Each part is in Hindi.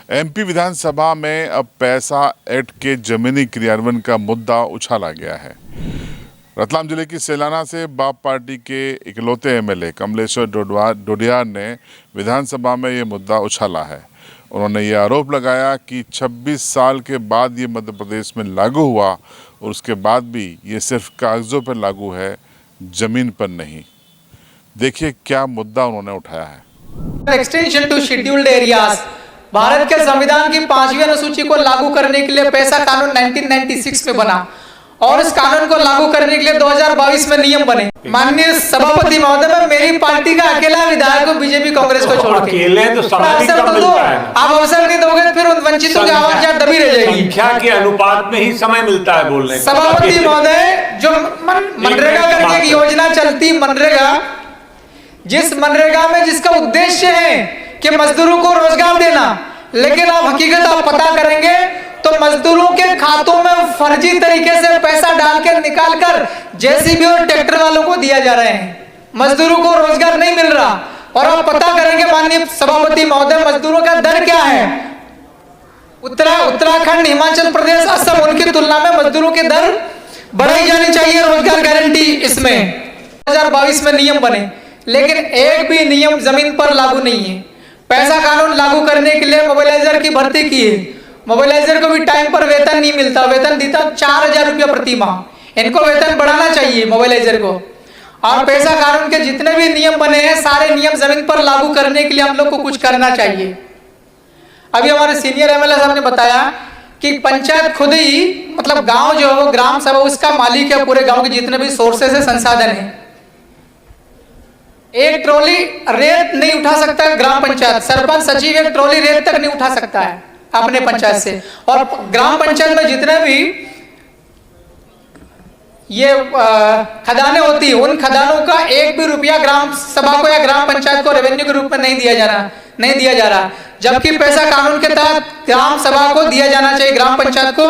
एमपी विधानसभा में अब पैसा एक्ट के जमीनी क्रियान्वयन का मुद्दा उछाला गया है। रतलाम जिले की सेलाना से बाप पार्टी के इकलौते एमएलए कमलेश्वर डोडियार ने विधानसभा में ये मुद्दा उछाला है। उन्होंने ये आरोप लगाया कि 26 साल के बाद ये मध्य प्रदेश में लागू हुआ और उसके बाद भी ये सिर्फ कागजों पर लागू है, जमीन पर नहीं। देखिए क्या मुद्दा उन्होंने उठाया है। Extension to scheduled areas, Bharat के संविधान की 5वीं अनुसूची को लागू करने के लिए पैसा कानून 1996 में बना और इस कानून को लागू करने के लिए 2022 में नियम बने। माननीय सभापति महोदय, मेरी पार्टी का अकेला विधायक को बीजेपी कांग्रेस को छोड़ के आप अवसर नहीं दोगे फिर उन वंचितों की आवाज दबी रह जाएगी। संख्या के अनुपात में ही समय मिलता है बोलने का। सभापति महोदय, जो मनरेगा करके एक योजना चलती, मनरेगा, जिस मनरेगा में जिसका उद्देश्य है कि मजदूरों को रोजगार देना, लेकिन आप हकीकत आप पता करेंगे तो मजदूरों के खातों में फर्जी तरीके से पैसा डाल के निकाल कर जेसीबी और ट्रैक्टर वालों को दिया जा रहे हैं। मजदूरों को रोजगार नहीं मिल रहा। और आप पता करेंगे माननीय सभापति महोदय, मजदूरों का दर क्या है। उत्तराखंड, हिमाचल प्रदेश, असम, उनकी तुलना में मजदूरों की दर बढ़ाई जानी चाहिए। रोजगार गारंटी इसमें 2022 में नियम बने, लेकिन एक भी नियम जमीन पर लागू नहीं है। पैसा कानून लागू करने के लिए मोबिलाइजर की भर्ती की है। मोबिलाइजर को भी टाइम पर वेतन नहीं मिलता। वेतन देता 4000 रुपया प्रति माह। इनको वेतन बढ़ाना चाहिए मोबिलाइजर को। और पैसा कानून के जितने भी नियम बने हैं, सारे नियम जमीन पर लागू करने के लिए हम लोग को कुछ करना चाहिए। अभी हमारे सीनियर एमएलए साहब ने बताया कि पंचायत खुद ही, मतलब गांव जो है, ग्राम सभा उसका मालिक है, पूरे गांव के जितने भी सोर्सेस है, संसाधन है। एक ट्रॉली रेत नहीं उठा सकता ग्राम पंचायत, सरपंच सचिव एक ट्रॉली रेत तक नहीं उठा सकता है अपने पंचायत से। और ग्राम पंचायत में जितने भी ये खदानें होती है, उन खदानों का एक भी रुपया ग्राम सभा को या ग्राम पंचायत को रेवेन्यू के रूप में नहीं दिया जा रहा। जबकि पैसा कानून के तहत ग्राम सभा को दिया जाना चाहिए, ग्राम पंचायत को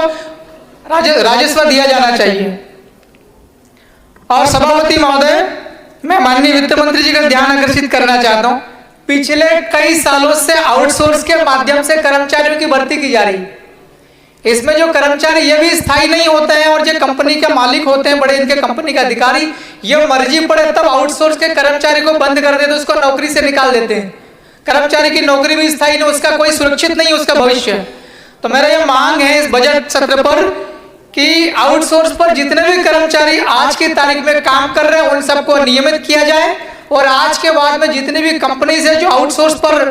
राजस्व दिया जाना चाहिए। और सभापति महोदय, मैं माननीय वित्त मंत्री जी का ध्यान आकर्षित करना चाहता हूं, पिछले कई सालों से आउटसोर्स के माध्यम से कर्मचारियों की भर्ती की जा रही है। इसमें जो कर्मचारी ये भी स्थायी नहीं होते हैं और जो कंपनी के मालिक होते हैं, बड़े इनके कंपनी के अधिकारी, ये मर्जी पड़े तब आउटसोर्स के कर्मचारी को बंद कर देते, उसको नौकरी से निकाल देते हैं। कर्मचारी की नौकरी भी स्थायी नहीं, उसका कोई सुरक्षित नहीं उसका भविष्य। तो मेरा ये मांग है इस बजट सत्र पर कि आउटसोर्स पर जितने भी कर्मचारी आज की तारीख में काम कर रहे हैं, उन सबको नियमित किया जाए। और आज के बाद में जितनी भी कंपनीज है जो आउटसोर्स पर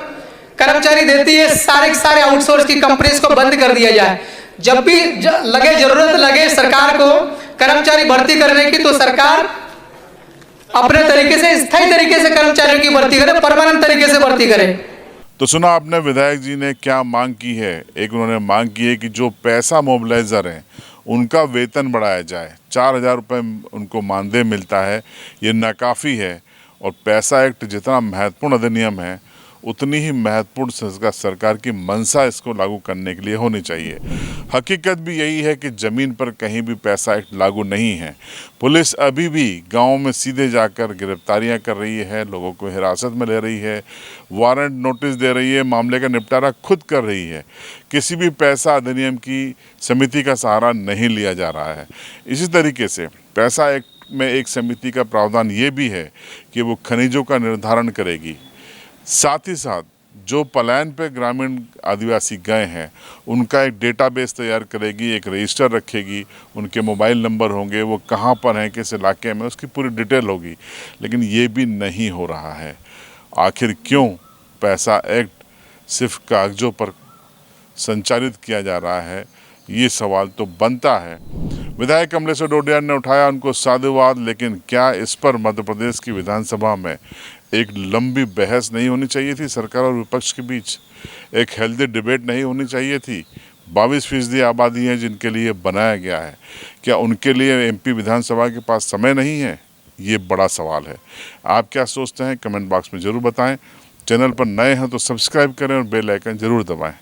कर्मचारी देती है, सारे आउटसोर्स की कंपनीज को बंद कर दिया जाए। जब भी जरूरत लगे सरकार को कर्मचारी भर्ती करने की, तो सरकार अपने तरीके से, स्थायी तरीके से कर्मचारियों की भर्ती करे, परमानेंट तरीके से भर्ती करे। तो सुना आपने विधायक जी ने क्या मांग की है। एक उन्होंने मांग की है कि जो पैसा मोबिलाइजर हैं उनका वेतन बढ़ाया जाए। 4000 रुपये उनको मानदेय मिलता है, ये नाकाफ़ी है। और पैसा एक्ट जितना महत्वपूर्ण अधिनियम है, उतनी ही महत्वपूर्ण सरकार की मंशा इसको लागू करने के लिए होनी चाहिए। हकीकत भी यही है कि ज़मीन पर कहीं भी पैसा एक्ट लागू नहीं है। पुलिस अभी भी गाँव में सीधे जाकर गिरफ्तारियां कर रही है, लोगों को हिरासत में ले रही है, वारंट नोटिस दे रही है, मामले का निपटारा खुद कर रही है। किसी भी पैसा अधिनियम की समिति का सहारा नहीं लिया जा रहा है। इसी तरीके से पैसा एक्ट में एक समिति का प्रावधान ये भी है कि वो खनिजों का निर्धारण करेगी। साथ ही साथ जो पलायन पे ग्रामीण आदिवासी गए हैं, उनका एक डेटाबेस तैयार करेगी, एक रजिस्टर रखेगी, उनके मोबाइल नंबर होंगे, वो कहाँ पर हैं, किस इलाके में, उसकी पूरी डिटेल होगी। लेकिन ये भी नहीं हो रहा है। आखिर क्यों पैसा एक्ट सिर्फ कागजों पर संचालित किया जा रहा है, ये सवाल तो बनता है। विधायक कमलेश्वर डोडियार ने उठाया उनको साधुवाद, लेकिन क्या इस पर मध्य प्रदेश की विधानसभा में एक लंबी बहस नहीं होनी चाहिए थी सरकार और विपक्ष के बीच? एक हेल्दी डिबेट नहीं होनी चाहिए थी? 22% आबादी है जिनके लिए बनाया गया है, क्या उनके लिए एमपी विधानसभा के पास समय नहीं है? ये बड़ा सवाल है। आप क्या सोचते हैं, कमेंट बॉक्स में ज़रूर बताएं। चैनल पर नए हैं तो सब्सक्राइब करें और बेल आइकन ज़रूर दबाएं।